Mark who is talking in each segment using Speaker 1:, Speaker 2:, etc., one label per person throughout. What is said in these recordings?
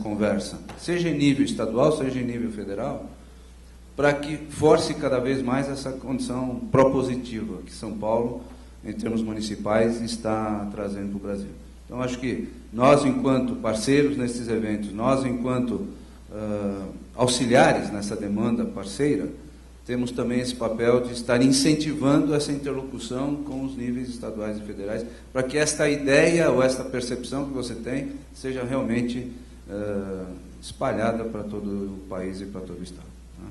Speaker 1: conversa, seja em nível estadual, seja em nível federal, para que force cada vez mais essa condição propositiva que São Paulo, em termos municipais, está trazendo para o Brasil. Então, acho que nós, enquanto parceiros nesses eventos, nós, enquanto auxiliares nessa demanda parceira, temos também esse papel de estar incentivando essa interlocução com os níveis estaduais e federais, para que esta ideia ou esta percepção que você tem seja realmente espalhada para todo o país e para todo o Estado. Né?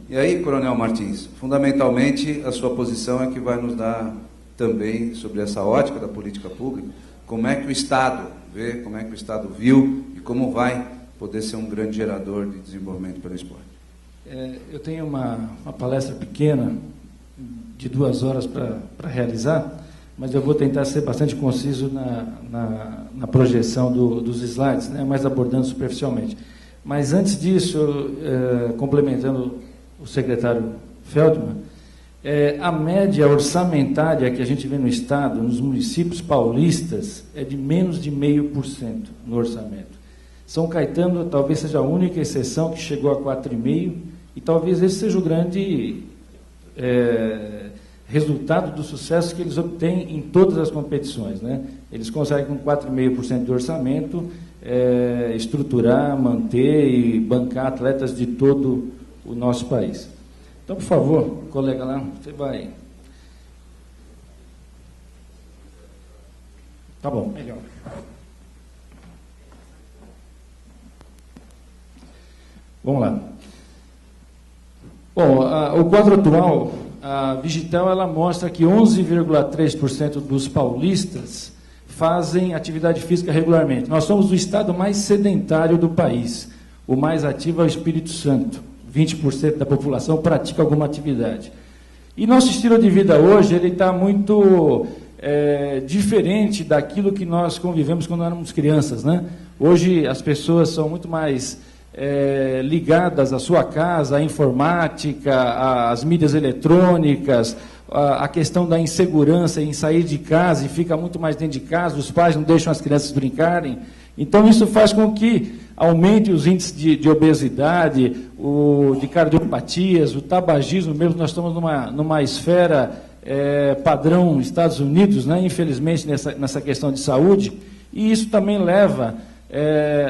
Speaker 1: E aí, Coronel Martins, fundamentalmente a sua posição é que vai nos dar também, sobre essa ótica da política pública, como é que o Estado vê, como é que o Estado viu e como vai poder ser um grande gerador de desenvolvimento pelo esporte.
Speaker 2: Eu tenho uma palestra pequena, de 2 horas para realizar, mas eu vou tentar ser bastante conciso na projeção dos slides, né, mas abordando superficialmente. Mas antes disso, complementando o secretário Feldman, a média orçamentária que a gente vê no Estado, nos municípios paulistas, é de menos de 0,5% no orçamento. São Caetano talvez seja a única exceção que chegou a 4,5%, e talvez esse seja o grande resultado do sucesso que eles obtêm em todas as competições, né? Eles conseguem, com 4,5% de orçamento, estruturar, manter e bancar atletas de todo o nosso país. Então, por favor, colega lá, você vai... Tá bom, melhor. Vamos lá. Bom, o quadro atual, a Vigitel, ela mostra que 11,3% dos paulistas fazem atividade física regularmente. Nós somos o estado mais sedentário do país. O mais ativo é o Espírito Santo. 20% da população pratica alguma atividade. E nosso estilo de vida hoje, ele está muito diferente daquilo que nós convivemos quando éramos crianças, né? Hoje as pessoas são muito mais ligadas à sua casa, à informática, às mídias eletrônicas, a questão da insegurança em sair de casa e fica muito mais dentro de casa, os pais não deixam as crianças brincarem. Então, isso faz com que aumente os índices de obesidade, de cardiopatias, o tabagismo mesmo. Nós estamos numa esfera padrão Estados Unidos, né, infelizmente, nessa questão de saúde, e isso também leva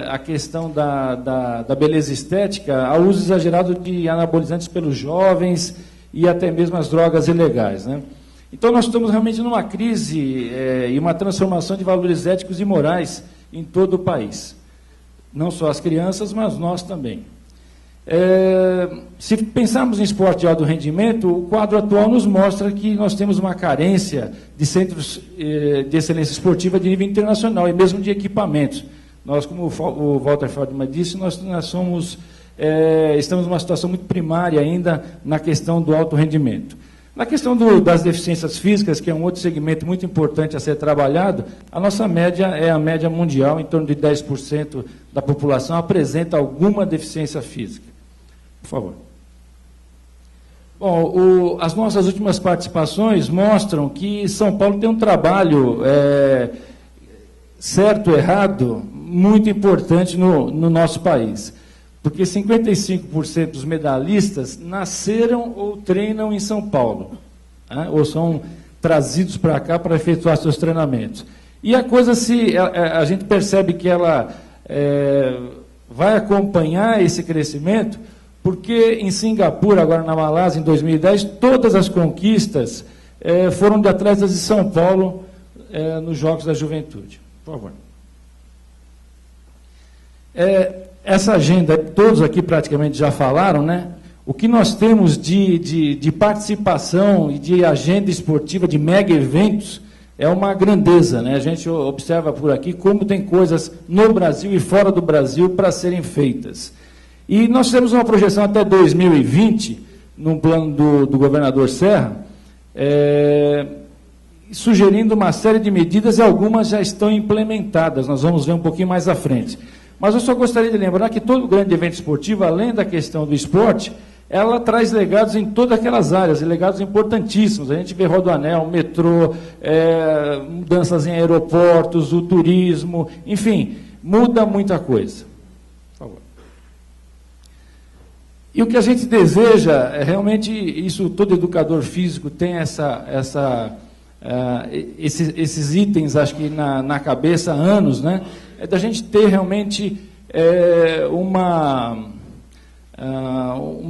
Speaker 2: a questão da beleza estética ao uso exagerado de anabolizantes pelos jovens e até mesmo as drogas ilegais, né? Então, nós estamos realmente numa crise e uma transformação de valores éticos e morais em todo o país. Não só as crianças, mas nós também. Se pensarmos em esporte de alto rendimento, o quadro atual nos mostra que nós temos uma carência de centros de excelência esportiva de nível internacional e mesmo de equipamentos. Nós, como o Walter Feldman disse, nós estamos numa situação muito primária ainda na questão do alto rendimento. Na questão das deficiências físicas, que é um outro segmento muito importante a ser trabalhado, a nossa média é a média mundial, em torno de 10% da população apresenta alguma deficiência física. Por favor. Bom, as nossas últimas participações mostram que São Paulo tem um trabalho certo ou errado, muito importante no nosso país. Porque 55% dos medalhistas nasceram ou treinam em São Paulo, né? Ou são trazidos para cá para efetuar seus treinamentos. E a coisa, a gente percebe que ela vai acompanhar esse crescimento, porque em Singapura, agora na Malásia, em 2010, todas as conquistas foram de atletas de São Paulo nos Jogos da Juventude. Por favor. Essa agenda, todos aqui praticamente já falaram, né? O que nós temos de participação e de agenda esportiva, de mega eventos, é uma grandeza, né? A gente observa por aqui como tem coisas no Brasil e fora do Brasil para serem feitas. E nós temos uma projeção até 2020, num plano do governador Serra, sugerindo uma série de medidas e algumas já estão implementadas. Nós vamos ver um pouquinho mais à frente. Mas eu só gostaria de lembrar que todo grande evento esportivo, além da questão do esporte, ela traz legados em todas aquelas áreas, e legados importantíssimos. A gente vê rodoanel, metrô, mudanças em aeroportos, o turismo, enfim, muda muita coisa. favor. E o que a gente deseja, é realmente, isso todo educador físico tem esses itens, acho que na cabeça há anos, né? É da gente ter realmente uma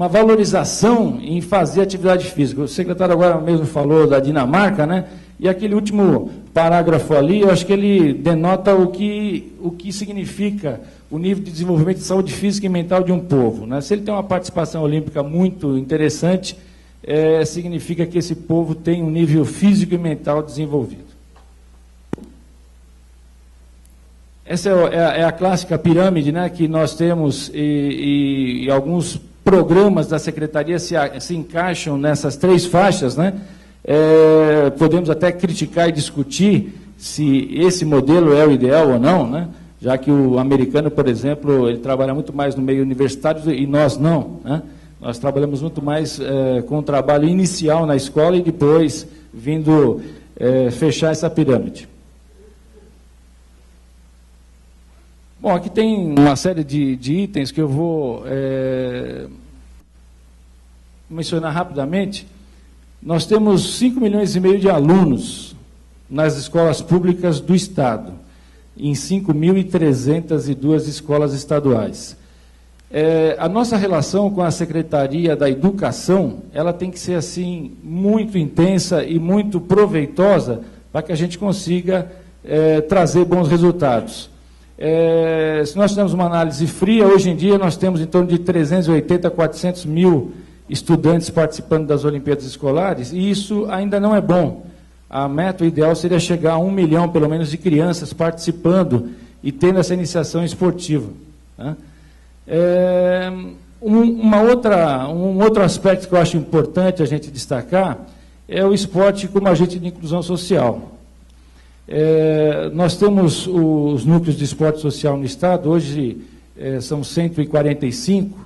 Speaker 2: valorização em fazer atividade física. O secretário agora mesmo falou da Dinamarca, né? E aquele último parágrafo ali, eu acho que ele denota o que significa o nível de desenvolvimento de saúde física e mental de um povo, né? Se ele tem uma participação olímpica muito interessante, significa que esse povo tem um nível físico e mental desenvolvido. Essa é a clássica pirâmide, né, que nós temos, e alguns programas da Secretaria se encaixam nessas 3 faixas, né? Podemos até criticar e discutir se esse modelo é o ideal ou não, né? Já que o americano, por exemplo, ele trabalha muito mais no meio universitário e nós não, né? Nós trabalhamos muito mais com o trabalho inicial na escola e depois vindo fechar essa pirâmide. Bom, aqui tem uma série de itens que eu vou mencionar rapidamente. Nós temos 5 milhões e meio de alunos nas escolas públicas do Estado, em 5.302 escolas estaduais. A nossa relação com a Secretaria da Educação, ela tem que ser assim muito intensa e muito proveitosa para que a gente consiga trazer bons resultados. Se nós temos uma análise fria, hoje em dia nós temos em torno de 380 a 400 mil estudantes participando das Olimpíadas Escolares, e isso ainda não é bom. A meta ideal seria chegar a 1 milhão, pelo menos, de crianças participando e tendo essa iniciação esportiva, né? Um outro aspecto que eu acho importante a gente destacar é o esporte como agente de inclusão social. Nós temos os núcleos de esporte social no Estado, hoje são 145,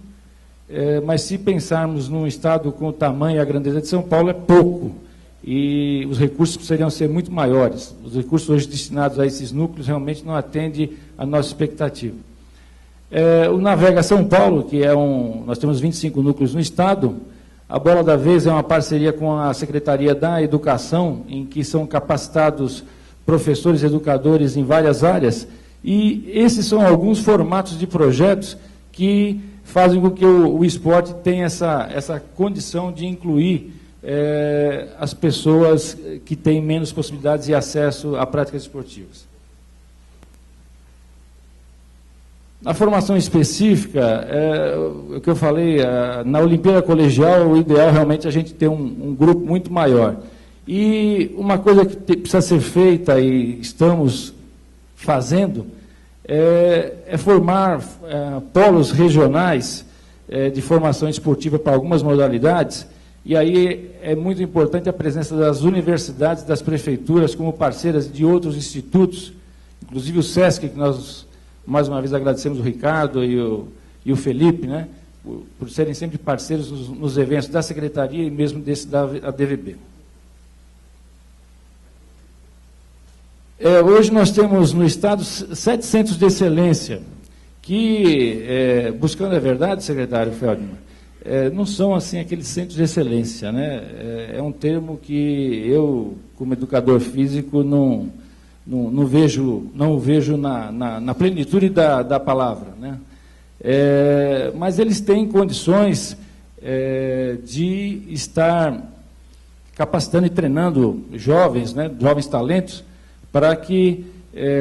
Speaker 2: mas se pensarmos num Estado com o tamanho e a grandeza de São Paulo, é pouco, e os recursos precisariam ser muito maiores. Os recursos hoje destinados a esses núcleos realmente não atendem à nossa expectativa. O Navega São Paulo, que nós temos 25 núcleos no Estado, a bola da vez é uma parceria com a Secretaria da Educação, em que são capacitados professores e educadores em várias áreas, e esses são alguns formatos de projetos que fazem com que o esporte tenha essa condição de incluir as pessoas que têm menos possibilidades e acesso a práticas esportivas. Na formação específica, o que eu falei, na Olimpíada Colegial, o ideal realmente é a gente ter um grupo muito maior. E uma coisa que precisa ser feita, e estamos fazendo, é formar polos regionais de formação esportiva para algumas modalidades, e aí é muito importante a presença das universidades, das prefeituras, como parceiras de outros institutos, inclusive o SESC, que nós, mais uma vez, agradecemos o Ricardo e o Felipe, né, por serem sempre parceiros nos eventos da Secretaria e mesmo desse da ADVB. Hoje nós temos no Estado 7 centros de excelência, que, buscando a verdade, secretário Feldman, não são assim aqueles centros de excelência, né? É um termo que eu, como educador físico, não o vejo na plenitude da palavra, né? Mas eles têm condições de estar capacitando e treinando jovens, né, jovens talentos, para que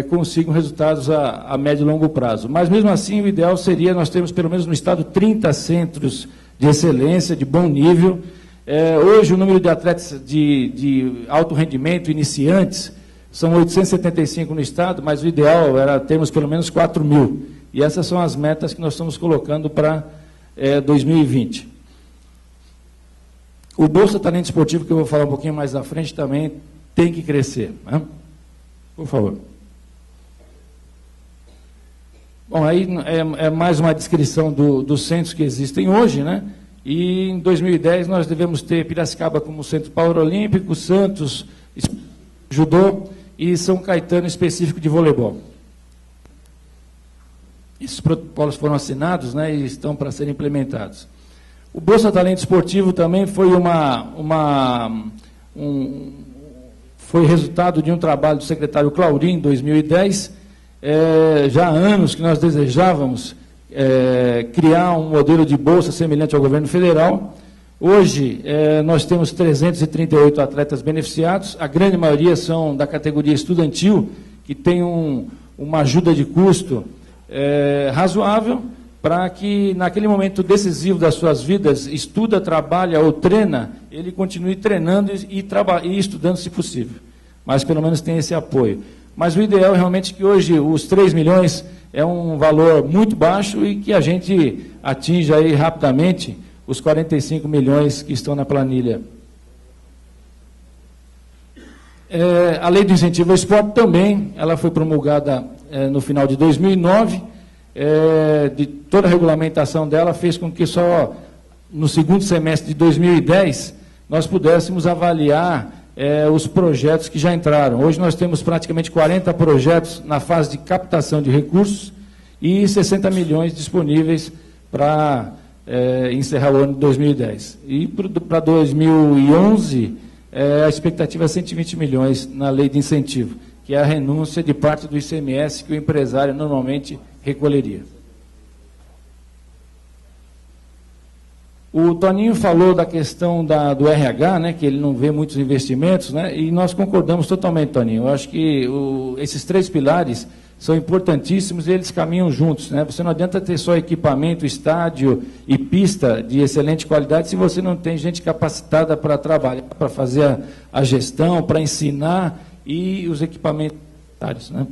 Speaker 2: consigam resultados a médio e longo prazo. Mas, mesmo assim, o ideal seria nós termos, pelo menos no Estado, 30 centros de excelência, de bom nível. Hoje, o número de atletas de alto rendimento, iniciantes, são 875 no Estado, mas o ideal era termos pelo menos 4 mil. E essas são as metas que nós estamos colocando para 2020. O Bolsa Talento Esportivo, que eu vou falar um pouquinho mais à frente, também tem que crescer, né? Por favor. Bom, aí é mais uma descrição dos centros que existem hoje, né? E em 2010 nós devemos ter Piracicaba como centro paralímpico, Santos, judô e São Caetano específico de voleibol. Esses protocolos foram assinados, né, e estão para serem implementados. O Bolsa Talento Esportivo também foi foi resultado de um trabalho do secretário Claurim, em 2010. Já há anos que nós desejávamos criar um modelo de bolsa semelhante ao governo federal. Hoje, nós temos 338 atletas beneficiados, a grande maioria são da categoria estudantil, que tem uma ajuda de custo razoável, para que, naquele momento decisivo das suas vidas, estuda, trabalha ou treina, ele continue treinando e estudando, se possível. Mas, pelo menos, tem esse apoio. Mas o ideal é realmente que hoje os 3 milhões é um valor muito baixo e que a gente atinja aí rapidamente os 45 milhões que estão na planilha. A Lei do Incentivo ao Esporte também, ela foi promulgada no final de 2009, de toda a regulamentação dela fez com que só no segundo semestre de 2010 nós pudéssemos avaliar os projetos que já entraram. Hoje nós temos praticamente 40 projetos na fase de captação de recursos e 60 milhões disponíveis para encerrar o ano de 2010. E para 2011, a expectativa é 120 milhões na lei de incentivo, que é a renúncia de parte do ICMS que o empresário normalmente recolheria. O Toninho falou da questão do RH, né, que ele não vê muitos investimentos, né, e nós concordamos totalmente, Toninho. Eu acho que esses 3 pilares são importantíssimos e eles caminham juntos, né? Você não adianta ter só equipamento, estádio e pista de excelente qualidade se você não tem gente capacitada para trabalhar, para fazer a gestão, para ensinar e os equipamentos, né?